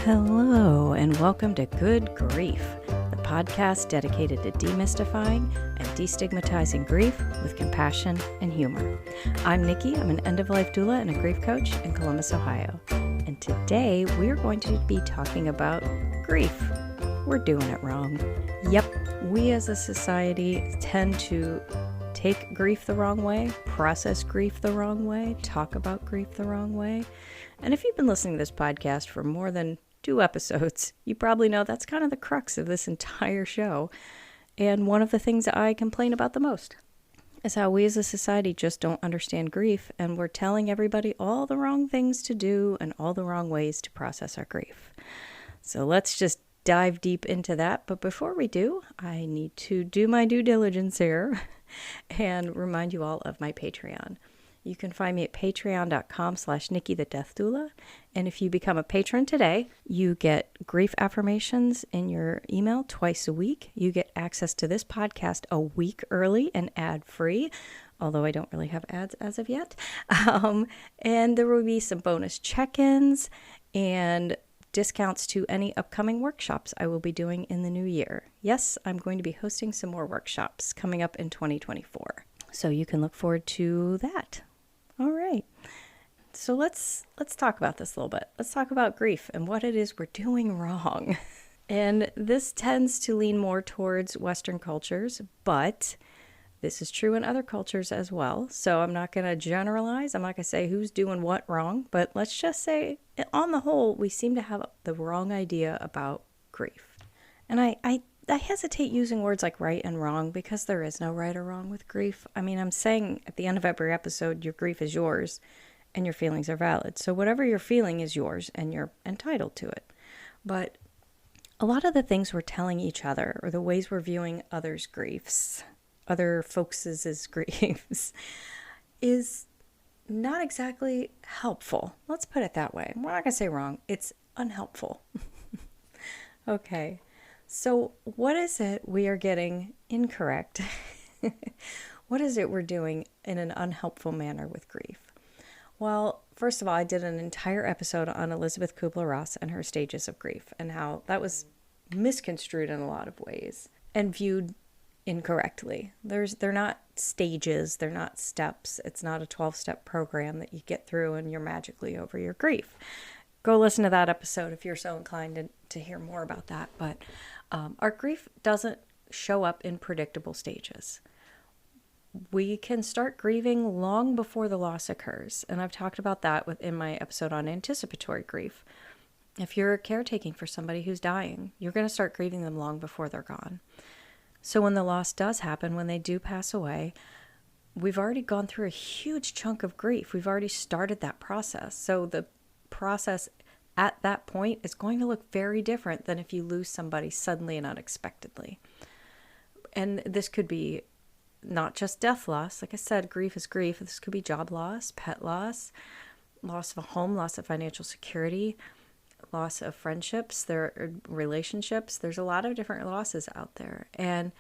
Hello, and welcome to Good Grief, the podcast dedicated to demystifying and destigmatizing grief with compassion and humor. I'm Nikki. I'm an end-of-life doula and a grief coach in Columbus, Ohio. And today we are going to be talking about grief. We're doing it wrong. Yep, we as a society tend to take grief the wrong way, process grief the wrong way, talk about grief the wrong way. And if you've been listening to this podcast for more than 2 episodes, you probably know that's kind of the crux of this entire show. And one of the things I complain about the most is how we as a society just don't understand grief, and we're telling everybody all the wrong things to do and all the wrong ways to process our grief. So let's just dive deep into that. But before we do, I need to do my due diligence here and remind you all of my Patreon. You can find me at patreon.com/Nikki the Death Doula. And if you become a patron today, you get grief affirmations in your email twice a week. You get access to this podcast a week early and ad-free, although I don't really have ads as of yet. And there will be some bonus check-ins and discounts to any upcoming workshops I will be doing in the new year. Yes, I'm going to be hosting some more workshops coming up in 2024. So you can look forward to that. All right. So let's talk about this a little bit. Let's talk about grief and what it is we're doing wrong. And this tends to lean more towards Western cultures, but this is true in other cultures as well. So I'm not going to generalize. I'm not going to say who's doing what wrong, but let's just say on the whole, we seem to have the wrong idea about grief. And I hesitate using words like right and wrong because there is no right or wrong with grief. I mean, I'm saying at the end of every episode, your grief is yours and your feelings are valid. So whatever you're feeling is yours and you're entitled to it. But a lot of the things we're telling each other or the ways we're viewing others' griefs, other folks' griefs, is not exactly helpful. Let's put it that way. We're not going to say wrong. It's unhelpful. Okay. So what is it we are getting incorrect? What is it we're doing in an unhelpful manner with grief? Well, first of all, I did an entire episode on Elizabeth Kubler-Ross and her stages of grief and how that was misconstrued in a lot of ways and viewed incorrectly. They're not stages, they're not steps. It's not a 12-step program that you get through and you're magically over your grief. Go listen to that episode if you're so inclined to hear more about that. But our grief doesn't show up in predictable stages. We can start grieving long before the loss occurs. And I've talked about that within my episode on anticipatory grief. If you're caretaking for somebody who's dying, you're going to start grieving them long before they're gone. So when the loss does happen, when they do pass away, we've already gone through a huge chunk of grief. We've already started that process. So the process at that point is going to look very different than if you lose somebody suddenly and unexpectedly. And this could be not just death loss. Like I said, grief is grief. This could be job loss, pet loss, loss of a home, loss of financial security, loss of friendships, there are relationships. There's a lot of different losses out there. And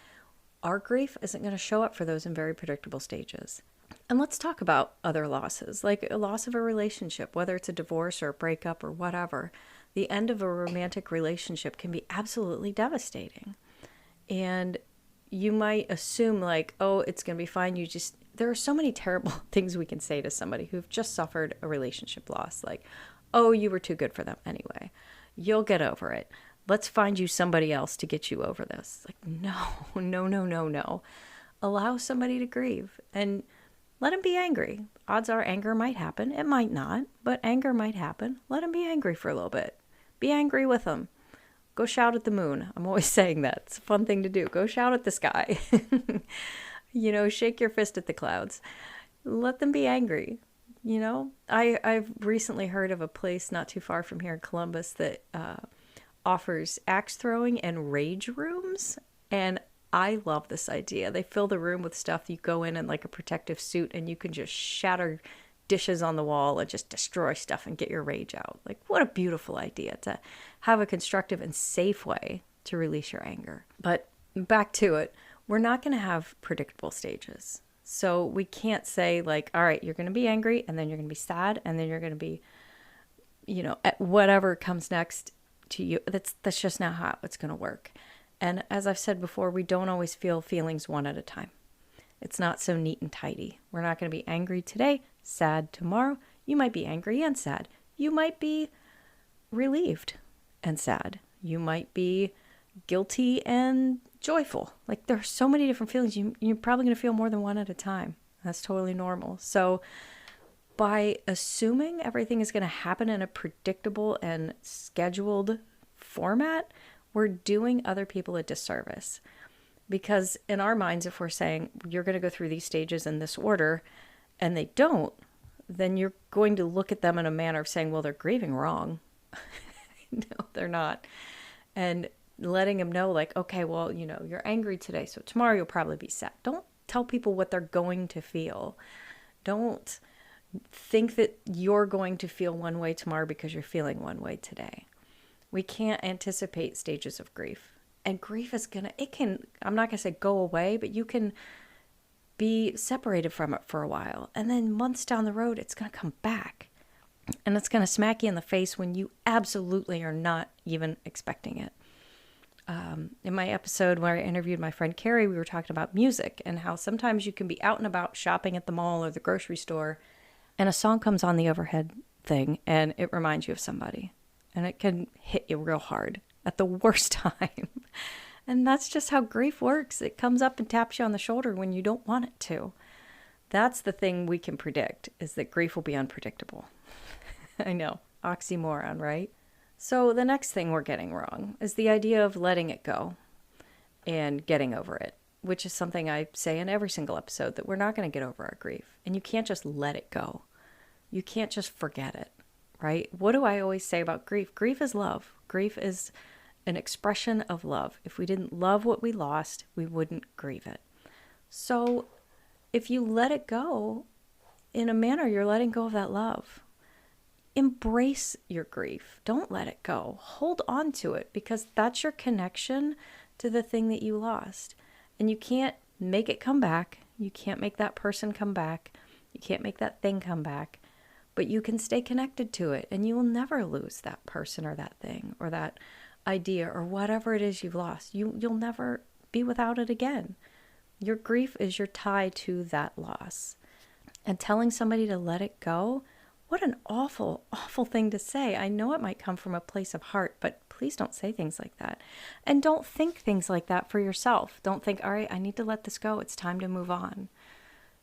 our grief isn't going to show up for those in very predictable stages. And let's talk about other losses, like a loss of a relationship, whether it's a divorce or a breakup or whatever. The end of a romantic relationship can be absolutely devastating. And you might assume like, oh, it's going to be fine. There are so many terrible things we can say to somebody who've just suffered a relationship loss. Like, oh, you were too good for them anyway. You'll get over it. Let's find you somebody else to get you over this. Like, no. Allow somebody to grieve and let them be angry. Odds are anger might happen. It might not, but anger might happen. Let them be angry for a little bit. Be angry with them. Go shout at the moon. I'm always saying that. It's a fun thing to do. Go shout at the sky. Shake your fist at the clouds. Let them be angry. I've recently heard of a place not too far from here in Columbus that offers axe throwing and rage rooms. And I love this idea. They fill the room with stuff. You go in like a protective suit and you can just shatter dishes on the wall and just destroy stuff and get your rage out. Like, what a beautiful idea to have a constructive and safe way to release your anger. But back to it, we're not going to have predictable stages. So we can't say like, all right, you're going to be angry and then you're going to be sad and then you're going to be, at whatever comes next, to you. That's just not how it's going to work. And as I've said before, we don't always feel feelings one at a time. It's not so neat and tidy. We're not going to be angry today, sad tomorrow. You might be angry and sad. You might be relieved and sad. You might be guilty and joyful. Like, there are so many different feelings. You're probably going to feel more than one at a time. That's totally normal. So by assuming everything is going to happen in a predictable and scheduled format, we're doing other people a disservice. Because in our minds, if we're saying you're going to go through these stages in this order and they don't, then you're going to look at them in a manner of saying, well, they're grieving wrong. No, they're not. And letting them know, like, okay, well, you're angry today, so tomorrow you'll probably be sad. Don't tell people what they're going to feel. Don't think that you're going to feel one way tomorrow because you're feeling one way today. We can't anticipate stages of grief. And grief is I'm not going to say go away, but you can be separated from it for a while. And then months down the road, it's going to come back. And it's going to smack you in the face when you absolutely are not even expecting it. In my episode where I interviewed my friend Carrie, we were talking about music and how sometimes you can be out and about shopping at the mall or the grocery store, and a song comes on the overhead thing and it reminds you of somebody. And it can hit you real hard at the worst time. And that's just how grief works. It comes up and taps you on the shoulder when you don't want it to. That's the thing we can predict, is that grief will be unpredictable. I know, oxymoron, right? So the next thing we're getting wrong is the idea of letting it go and getting over it, which is something I say in every single episode, that we're not going to get over our grief. And you can't just let it go. You can't just forget it, right? What do I always say about grief? Grief is love. Grief is an expression of love. If we didn't love what we lost, we wouldn't grieve it. So if you let it go, in a manner, you're letting go of that love. Embrace your grief. Don't let it go. Hold on to it, because that's your connection to the thing that you lost. And you can't make it come back. You can't make that person come back. You can't make that thing come back. But you can stay connected to it, and you will never lose that person or that thing or that idea or whatever it is you've lost. You'll never be without it again. Your grief is your tie to that loss. And telling somebody to let it go, what an awful, awful thing to say. I know it might come from a place of heart, but please don't say things like that. And don't think things like that for yourself. Don't think, all right, I need to let this go. It's time to move on.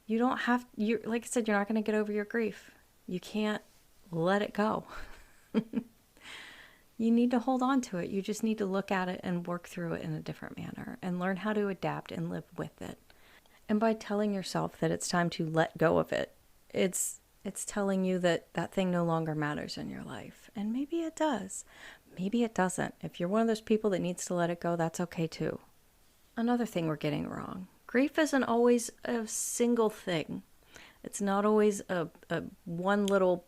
You don't have, like I said, you're not going to get over your grief. You can't let it go. You need to hold on to it. You just need to look at it and work through it in a different manner and learn how to adapt and live with it. And by telling yourself that it's time to let go of it, it's telling you that that thing no longer matters in your life. And maybe it does. Maybe it doesn't. If you're one of those people that needs to let it go, that's okay too. Another thing we're getting wrong. Grief isn't always a single thing. It's not always a one little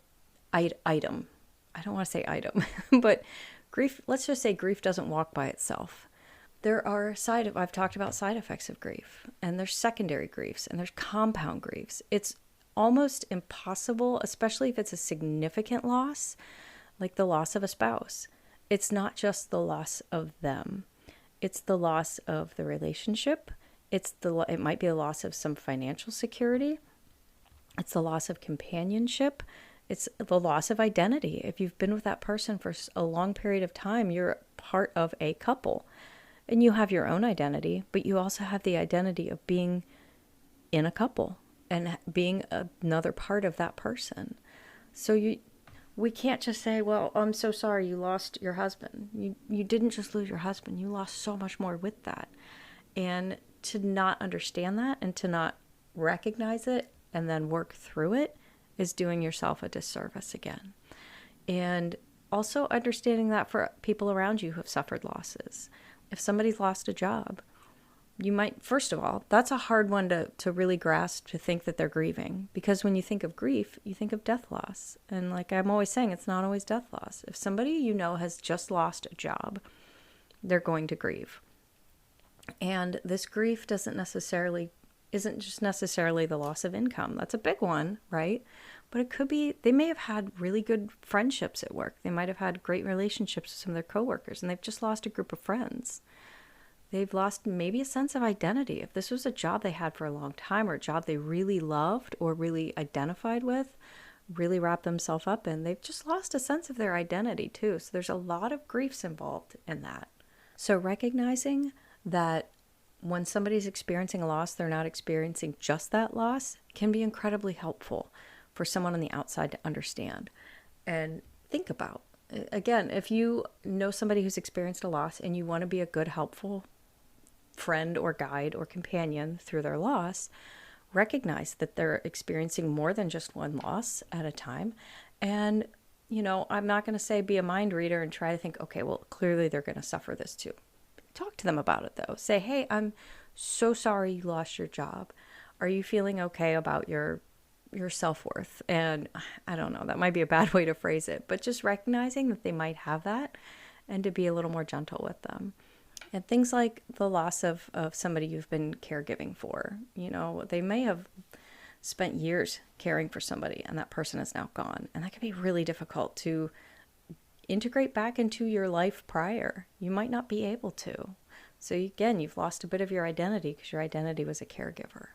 item. I don't want to say item, but grief, let's just say grief doesn't walk by itself. There are I've talked about side effects of grief, and there's secondary griefs, and there's compound griefs. It's almost impossible, especially if it's a significant loss, like the loss of a spouse. It's not just the loss of them. It's the loss of the relationship. It might be a loss of some financial security. It's the loss of companionship. It's the loss of identity. If you've been with that person for a long period of time, you're part of a couple. And you have your own identity, but you also have the identity of being in a couple and being another part of that person. So we can't just say, well, I'm so sorry you lost your husband. You didn't just lose your husband. You lost so much more with that. And to not understand that and to not recognize it and then work through it is doing yourself a disservice again. And also understanding that for people around you who have suffered losses. If somebody's lost a job, you might, first of all, that's a hard one to really grasp, to think that they're grieving. Because when you think of grief, you think of death loss. And like I'm always saying, it's not always death loss. If somebody you know has just lost a job, they're going to grieve. And this grief isn't just necessarily the loss of income. That's a big one, right? but it could be they may have had really good friendships at work. They might have had great relationships with some of their coworkers, and they've just lost a group of friends. They've lost maybe a sense of identity. If this was a job they had for a long time, or a job they really loved or really identified with, really wrapped themselves up in, they've just lost a sense of their identity too. So there's a lot of griefs involved in that. So recognizing that when somebody's experiencing a loss, they're not experiencing just that loss, can be incredibly helpful for someone on the outside to understand and think about. Again, if you know somebody who's experienced a loss and you want to be a good, helpful friend or guide or companion through their loss, recognize that they're experiencing more than just one loss at a time. And, I'm not going to say be a mind reader and try to think, okay, well, clearly they're going to suffer this too. Talk to them about it though. Say, hey, I'm so sorry you lost your job. Are you feeling okay about your self-worth? And I don't know, that might be a bad way to phrase it, but just recognizing that they might have that and to be a little more gentle with them. And things like the loss of somebody you've been caregiving for, they may have spent years caring for somebody and that person is now gone. And that can be really difficult to integrate back into your life prior. You might not be able to. So again, you've lost a bit of your identity because your identity was a caregiver.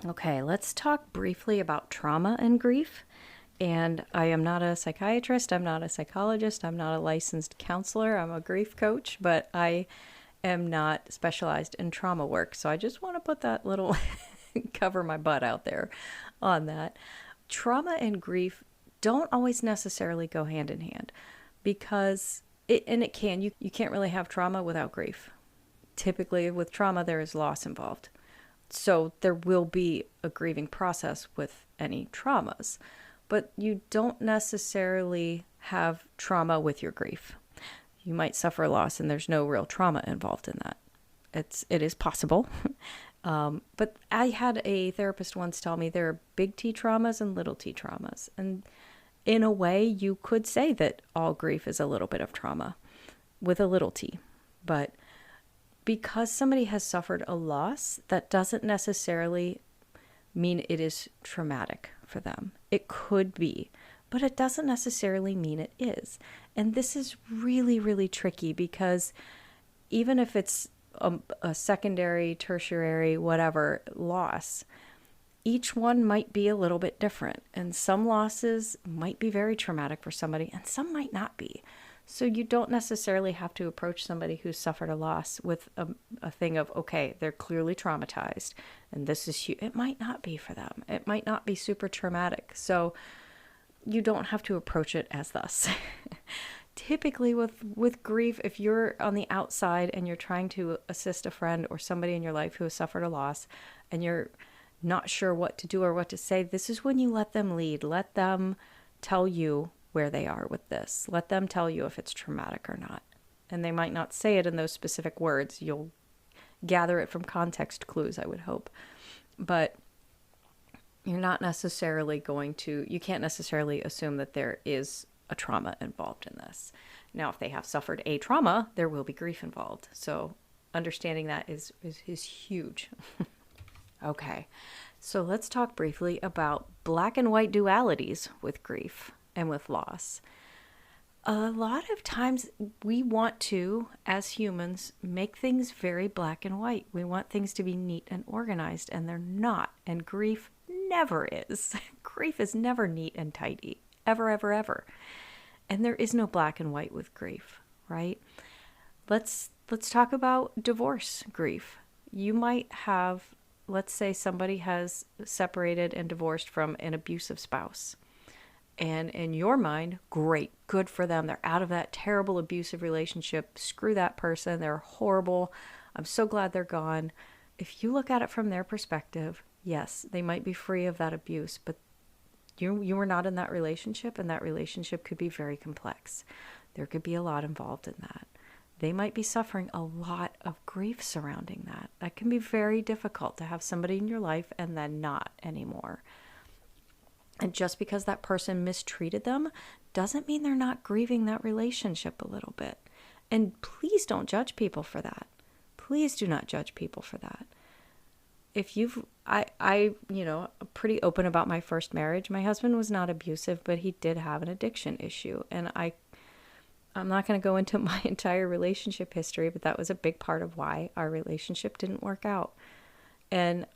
Okay, let's talk briefly about trauma and grief. And I am not a psychiatrist, I'm not a psychologist, I'm not a licensed counselor, I'm a grief coach, but I am not specialized in trauma work. So I just want to put that little cover my butt out there on that. Trauma and grief don't always necessarily go hand in hand because it can. You can't really have trauma without grief. Typically with trauma, there is loss involved. So there will be a grieving process with any traumas, but you don't necessarily have trauma with your grief. You might suffer a loss and there's no real trauma involved in that. It is possible. But I had a therapist once tell me there are big T traumas and little t traumas. And in a way, you could say that all grief is a little bit of trauma with a little t. But because somebody has suffered a loss, that doesn't necessarily mean it is traumatic for them. It could be, but it doesn't necessarily mean it is. And this is really, really tricky because even if it's a secondary, tertiary, whatever loss, each one might be a little bit different. And some losses might be very traumatic for somebody and some might not be. So you don't necessarily have to approach somebody who's suffered a loss with a thing of, okay, they're clearly traumatized and this is huge. It might not be for them. It might not be super traumatic. So you don't have to approach it as thus. Typically with grief, if you're on the outside and you're trying to assist a friend or somebody in your life who has suffered a loss and you're not sure what to do or what to say, this is when you let them lead. Let them tell you where they are with this. Let them tell you if it's traumatic or not. And they might not say it in those specific words. You'll gather it from context clues, I would hope. But you're not necessarily you can't necessarily assume that there is a trauma involved in this. Now, if they have suffered a trauma, there will be grief involved. So understanding that is huge. Okay, so let's talk briefly about black and white dualities with grief and with loss. A lot of times we want to, as humans, make things very black and white. We want things to be neat and organized, and they're not. And grief never is. Grief is never neat and tidy. Ever, ever, ever. And there is no black and white with grief, right? Let's talk about divorce grief. You might have, let's say somebody has separated and divorced from an abusive spouse. And in your mind, great, good for them. They're out of that terrible abusive relationship. Screw that person. They're horrible. I'm so glad they're gone. If you look at it from their perspective, yes, they might be free of that abuse, but you were not in that relationship, and that relationship could be very complex. There could be a lot involved in that. They might be suffering a lot of grief surrounding that. That can be very difficult to have somebody in your life and then not anymore. And just because that person mistreated them doesn't mean they're not grieving that relationship a little bit. And please don't judge people for that. Please do not judge people for that. if you've, pretty open about my first marriage. My husband was not abusive, but he did have an addiction issue. And I'm not going to go into my entire relationship history, but that was a big part of why our relationship didn't work out. And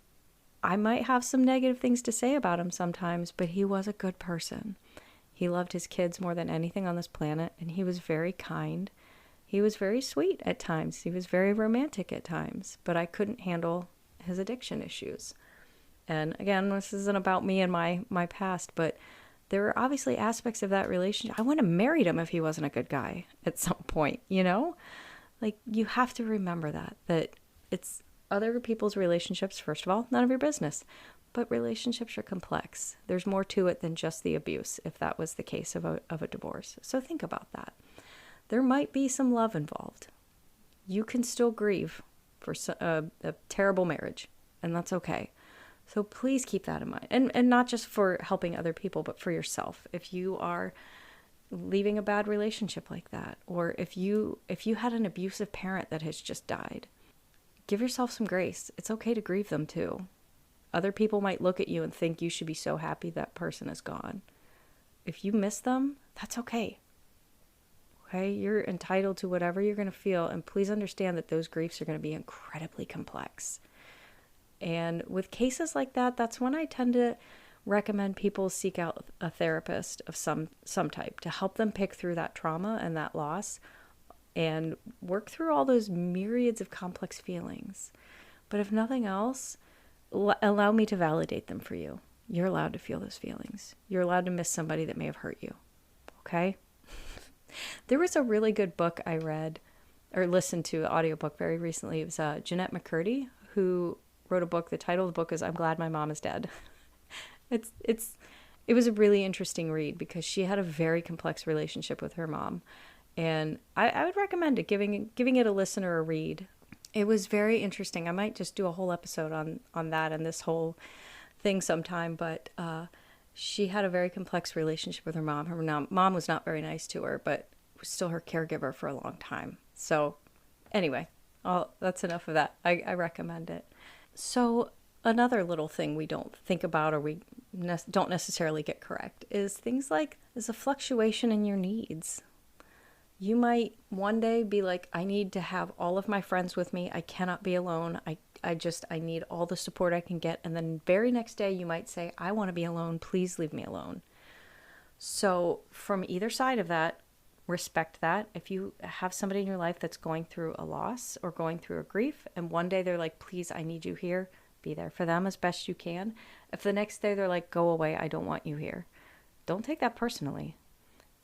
I might have some negative things to say about him sometimes, but he was a good person. He loved his kids more than anything on this planet, and he was very kind. He was very sweet at times. He was very romantic at times, but I couldn't handle his addiction issues. And again, this isn't about me and my past, but there were obviously aspects of that relationship. I wouldn't have married him if he wasn't a good guy at some point, Like, you have to remember that it's other people's relationships, first of all, none of your business. But relationships are complex. There's more to it than just the abuse, if that was the case of a divorce. So think about that. There might be some love involved. You can still grieve for a terrible marriage, and that's okay. So please keep that in mind. And not just for helping other people, but for yourself. If you are leaving a bad relationship like that, or if you had an abusive parent that has just died, give yourself some grace. It's okay to grieve them too. Other people might look at you and think you should be so happy that person is gone. If you miss them, that's okay. Okay, you're entitled to whatever you're going to feel, and please understand that those griefs are going to be incredibly complex. And with cases like that, that's when I tend to recommend people seek out a therapist of some type to help them pick through that trauma and that loss and work through all those myriads of complex feelings. But if nothing else, allow me to validate them for you. You're allowed to feel those feelings. You're allowed to miss somebody that may have hurt you. Okay? There was a really good book I read or listened to, an audiobook very recently. It was Jeanette McCurdy, who wrote a book. The title of the book is I'm Glad My Mom Is Dead. It was a really interesting read because she had a very complex relationship with her mom. And I would recommend it, giving it a listen or a read. It was very interesting. I might just do a whole episode on that and this whole thing sometime, but she had a very complex relationship with her mom. Her mom was not very nice to her, but was still her caregiver for a long time. So anyway, that's enough of that. I recommend it. So another little thing we don't think about or we don't necessarily get correct is things like there's a fluctuation in your needs. You might one day be like, I need to have all of my friends with me. I cannot be alone. I need all the support I can get. And then very next day you might say, I want to be alone. Please leave me alone. So from either side of that, respect that. If you have somebody in your life that's going through a loss or going through a grief, and one day they're like, please, I need you here, be there for them as best you can. If the next day they're like, go away, I don't want you here, don't take that personally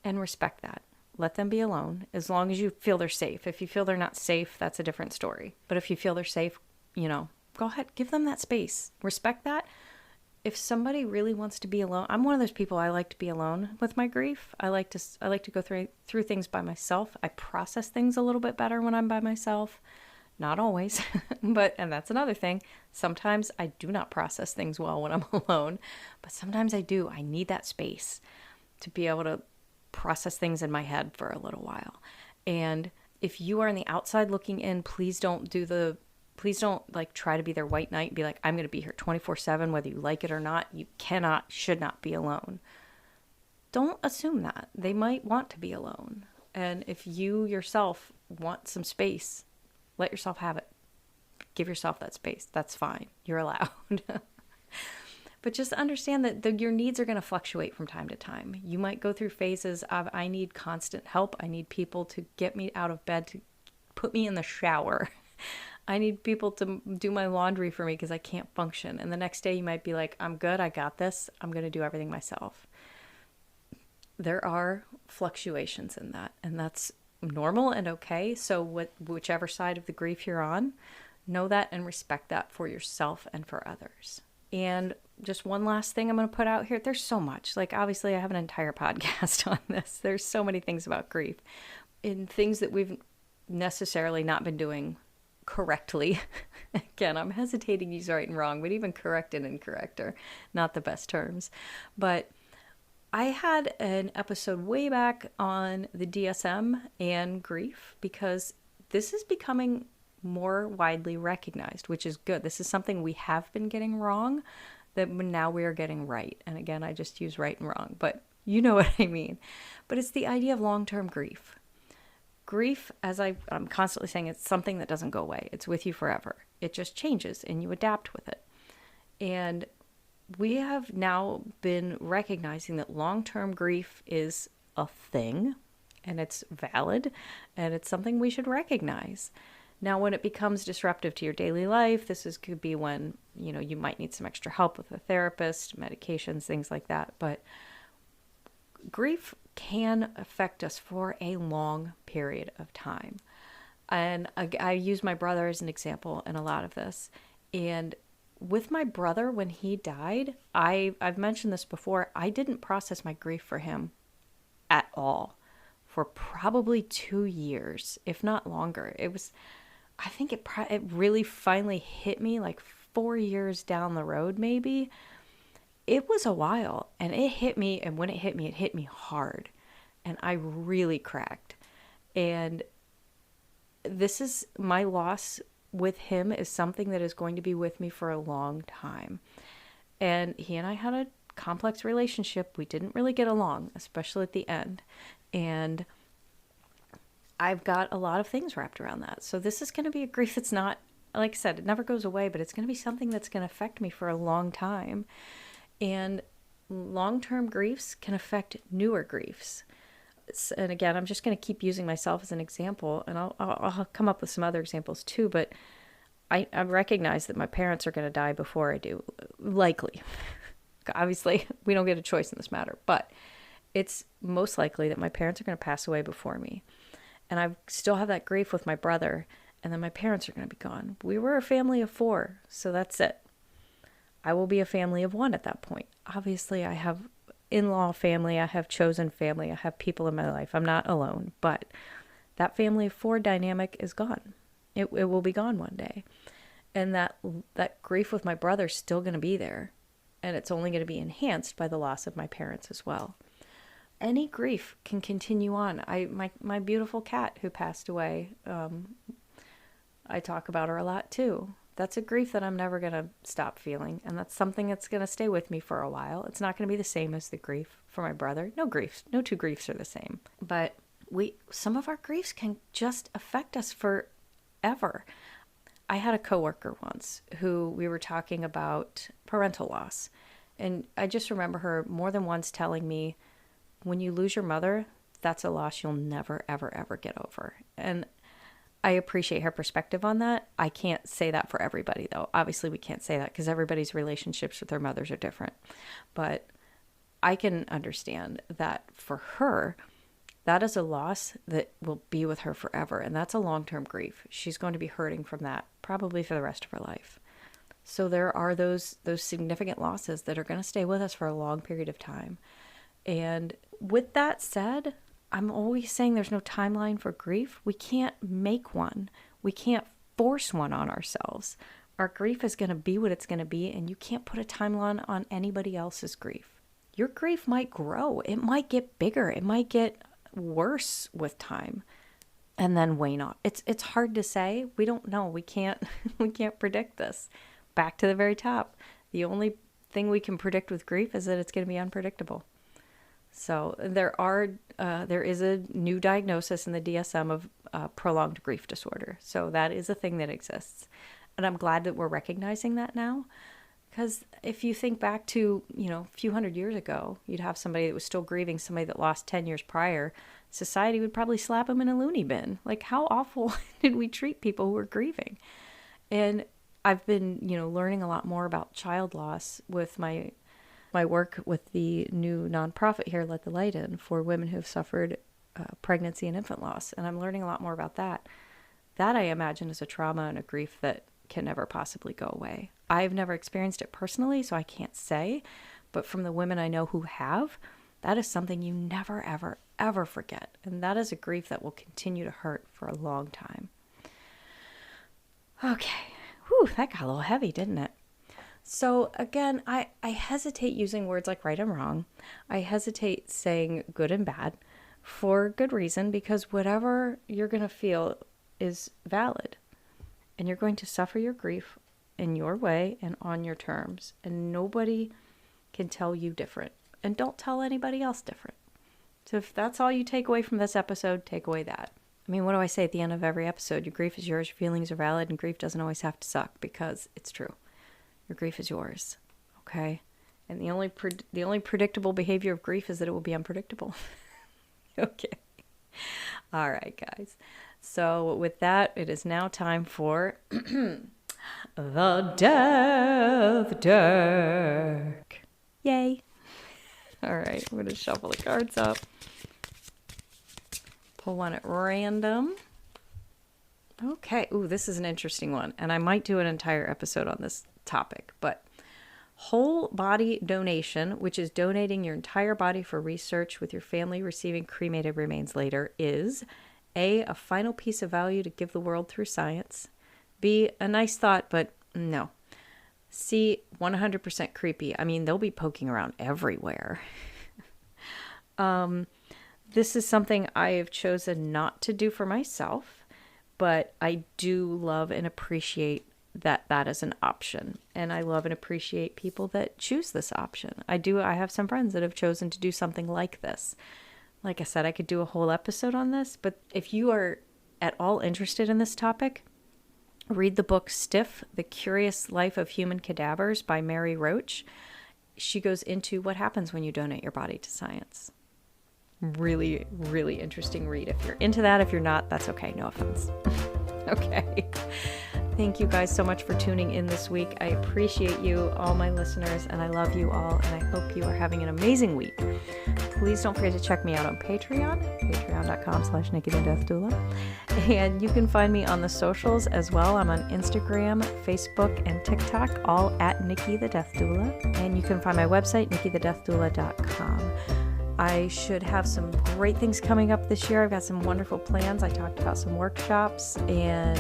and respect that. Let them be alone as long as you feel they're safe. If you feel they're not safe, that's a different story. But if you feel they're safe, go ahead, give them that space. Respect that. If somebody really wants to be alone, I'm one of those people, I like to be alone with my grief. I like to go through things by myself. I process things a little bit better when I'm by myself. Not always, and that's another thing. Sometimes I do not process things well when I'm alone, but sometimes I do. I need that space to be able to process things in my head for a little while. And if you are on the outside looking in, please don't like try to be their white knight and be like, I'm going to be here 24/7, whether you like it or not. You should not be alone. Don't assume that. They might want to be alone. And if you yourself want some space, let yourself have it. Give yourself that space. That's fine. You're allowed. But just understand that your needs are going to fluctuate from time to time. You might go through phases of, I need constant help. I need people to get me out of bed, to put me in the shower. I need people to do my laundry for me because I can't function. And the next day you might be like, I'm good. I got this. I'm going to do everything myself. There are fluctuations in that, and that's normal and okay. So whichever side of the grief you're on, know that and respect that for yourself and for others. And just one last thing I'm going to put out here. There's so much. Like, obviously, I have an entire podcast on this. There's so many things about grief and things that we've necessarily not been doing correctly. Again, I'm hesitating to use right and wrong, but even correct and incorrect are not the best terms. But I had an episode way back on the DSM and grief because this is becoming more widely recognized, which is good. This is something we have been getting wrong that now we are getting right. And again, I just use right and wrong, but you know what I mean. But it's the idea of long-term grief. Grief, as I'm constantly saying, it's something that doesn't go away. It's with you forever. It just changes and you adapt with it. And we have now been recognizing that long-term grief is a thing and it's valid and it's something we should recognize. Now, when it becomes disruptive to your daily life, could be when, you might need some extra help with a therapist, medications, things like that. But grief can affect us for a long period of time. And I use my brother as an example in a lot of this. And with my brother, when he died, I've mentioned this before, I didn't process my grief for him at all for probably 2 years, if not longer. I think it really finally hit me like 4 years down the road, maybe. It was a while, and it hit me, and when it hit me hard, and I really cracked. And this is my loss with him is something that is going to be with me for a long time. And he and I had a complex relationship. We didn't really get along, especially at the end. And I've got a lot of things wrapped around that. So this is going to be a grief that's not, like I said, it never goes away, but it's going to be something that's going to affect me for a long time. And long-term griefs can affect newer griefs. And again, I'm just going to keep using myself as an example, and I'll come up with some other examples too, but I recognize that my parents are going to die before I do, likely. Obviously, we don't get a choice in this matter, but it's most likely that my parents are going to pass away before me. And I still have that grief with my brother, and then my parents are going to be gone. We were a family of 4, so that's it. I will be a family of 1 at that point. Obviously, I have in-law family, I have chosen family, I have people in my life. I'm not alone, but that family of 4 dynamic is gone. It will be gone one day. And that grief with my brother is still going to be there, and it's only going to be enhanced by the loss of my parents as well. Any grief can continue on. My beautiful cat who passed away, I talk about her a lot too. That's a grief that I'm never going to stop feeling, and that's something that's going to stay with me for a while. It's not going to be the same as the grief for my brother. No two griefs are the same. But some of our griefs can just affect us forever. I had a coworker once who we were talking about parental loss, and I just remember her more than once telling me, when you lose your mother, that's a loss you'll never, ever, ever get over. And I appreciate her perspective on that. I can't say that for everybody, though. Obviously, we can't say that because everybody's relationships with their mothers are different. But I can understand that for her, that is a loss that will be with her forever. And that's a long-term grief. She's going to be hurting from that probably for the rest of her life. So there are those significant losses that are going to stay with us for a long period of time. And with that said, I'm always saying there's no timeline for grief. We can't make one. We can't force one on ourselves. Our grief is going to be what it's going to be, and you can't put a timeline on anybody else's grief. Your grief might grow. It might get bigger. It might get worse with time and then wane off. It's hard to say. We don't know. We can't predict this. Back to the very top. The only thing we can predict with grief is that it's going to be unpredictable. So there is a new diagnosis in the DSM of prolonged grief disorder. So that is a thing that exists. And I'm glad that we're recognizing that now. Because if you think back to, a few hundred years ago, you'd have somebody that was still grieving somebody that lost 10 years prior. Society would probably slap them in a loony bin. Like, how awful did we treat people who were grieving? And I've been, learning a lot more about child loss with my work with the new nonprofit here, Let the Light In, for women who have suffered pregnancy and infant loss. And I'm learning a lot more about that. That, I imagine, is a trauma and a grief that can never possibly go away. I've never experienced it personally, so I can't say. But from the women I know who have, that is something you never, ever, ever forget. And that is a grief that will continue to hurt for a long time. Okay. Whew, that got a little heavy, didn't it? So again, I hesitate using words like right and wrong. I hesitate saying good and bad for good reason, because whatever you're going to feel is valid. and you're going to suffer your grief in your way and on your terms. And nobody can tell you different. And don't tell anybody else different. So if that's all you take away from this episode, take away that. I mean, what do I say at the end of every episode? Your grief is yours, your feelings are valid, and grief doesn't always have to suck, because it's true. Your grief is yours, okay? And the only predictable behavior of grief is that it will be unpredictable. Okay. All right, guys. So with that, it is now time for the Death Deck. Yay. All right, I'm going to shuffle the cards up. Pull one at random. Okay. Ooh, this is an interesting one. And I might do an entire episode on this topic. But whole body donation, which is donating your entire body for research with your family receiving cremated remains later, is A, a final piece of value to give the world through science. B, a nice thought, but no. C, 100% creepy. I mean, they'll be poking around everywhere. This is something I have chosen not to do for myself, but I do love and appreciate that is an option. And I love and appreciate people that choose this option. I have some friends that have chosen to do something like this. Like I said, I could do a whole episode on this, but if you are at all interested in this topic, read the book Stiff, The Curious Life of Human Cadavers by Mary Roach. She goes into what happens when you donate your body to science. Really, really interesting read. If you're into that, if you're not, that's okay. No offense. Okay. Thank you guys so much for tuning in this week. I appreciate you, all my listeners, and I love you all, and I hope you are having an amazing week. Please don't forget to check me out on Patreon, patreon.com/NikkiTheDeathDoula. And you can find me on the socials as well. I'm on Instagram, Facebook, and TikTok, all at Nikki the Death Doula. And you can find my website, NikkiTheDeathDoula.com. I should have some great things coming up this year. I've got some wonderful plans. I talked about some workshops, and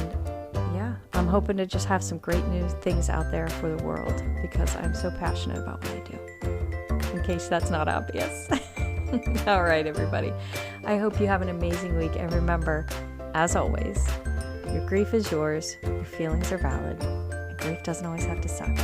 yeah, I'm hoping to just have some great new things out there for the world, because I'm so passionate about what I do, in case that's not obvious. All right, everybody. I hope you have an amazing week. And remember, as always, your grief is yours, your feelings are valid, and grief doesn't always have to suck.